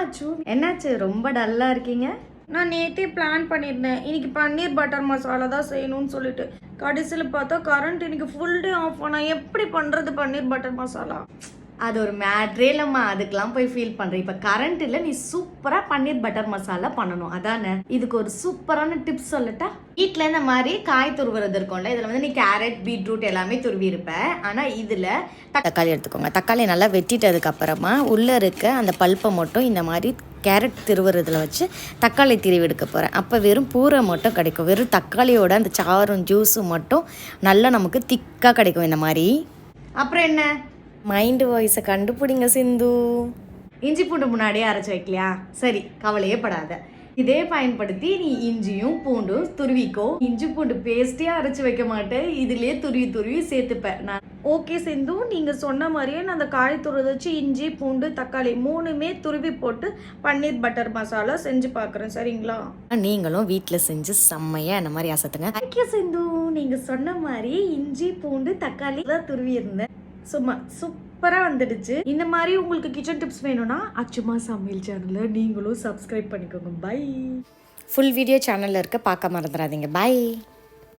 அச்சு? என்னாச்சு ரொம்ப டல்லா இருக்கீங்க? நான் நேற்றே பிளான் பண்ணியிருந்தேன் இன்னைக்கு பன்னீர் பட்டர் மசாலா தான் செய்யணும்னு சொல்லிட்டு. கடைசியில் பார்த்தா கரண்ட் இன்னைக்கு ஃபுல் டே ஆஃப். நான் எப்படி பண்ணுறது பன்னீர் பட்டர் மசாலா? அது ஒரு மேட்ரே இல்லைம்மா, அதுக்கெல்லாம் போய் ஃபீல் பண்ணுறேன். இப்போ கரண்ட் இல்லை, நீ சூப்பராக பன்னீர் பட்டர் மசாலா பண்ணணும் அதானே. இதுக்கு ஒரு சூப்பரான டிப்ஸ் சொல்லட்டா? வீட்டில் இந்த மாதிரி காய் துருவுறது இருக்கும்ல, இதில் வந்து நீ கேரட் பீட்ரூட் எல்லாமே துருவி இருப்ப. ஆனால் இதில் தக்காளி எடுத்துக்கோங்க. தக்காளி நல்லா வெட்டிட்டதுக்கப்புறமா உள்ளே இருக்க அந்த பல்ப்பை மட்டும் இந்த மாதிரி கேரட் திருவுறதுல வச்சு தக்காளி திருவி எடுக்க போகிறேன். அப்போ வெறும் பூரை மட்டும் கிடைக்கும். வெறும் தக்காளியோட அந்த சாரும் ஜூஸும் மட்டும் நல்லா நமக்கு திக்காக கிடைக்கும் இந்த மாதிரி. அப்புறம் என்ன, மைண்டு வாய்ஸை கண்டுபிடிங்க சிந்து. இஞ்சி பூண்டு முன்னாடியே அரைச்சி வைக்கலையா? சரி, கவலையே படாத. இதே பயன்படுத்தி நீ இஞ்சியும் பூண்டும் துருவிக்கோ. இஞ்சி பூண்டு பேஸ்டே அரைச்சி வைக்க மாட்டேன், இதுலேயே துருவி சேர்த்துப்பேன் நான். ஓகே சிந்து, நீங்கள் சொன்ன மாதிரியே நான் அந்த காய் துருவதை வச்சு இஞ்சி பூண்டு தக்காளி மூணுமே துருவி போட்டு பன்னீர் பட்டர் மசாலா செஞ்சு பார்க்குறேன், சரிங்களா? நீங்களும் வீட்டில் செஞ்சு செம்மையாக இந்த மாதிரி அசத்துங்க. தேங்க்யூ சிந்து. நீங்கள் சொன்ன மாதிரி இஞ்சி பூண்டு தக்காளி தான் துருவி இருந்தேன், சும்மா சூப்பராக வந்துடுச்சு. இந்த மாதிரி உங்களுக்கு கிச்சன் டிப்ஸ் வேணும்னா அச்சுமா சமையல் சேனலை நீங்களும் சப்ஸ்கிரைப் பண்ணிக்கோங்க. பை. ஃபுல் வீடியோ சேனலில் இருக்க பார்க்க மறந்துடாதீங்க. பை.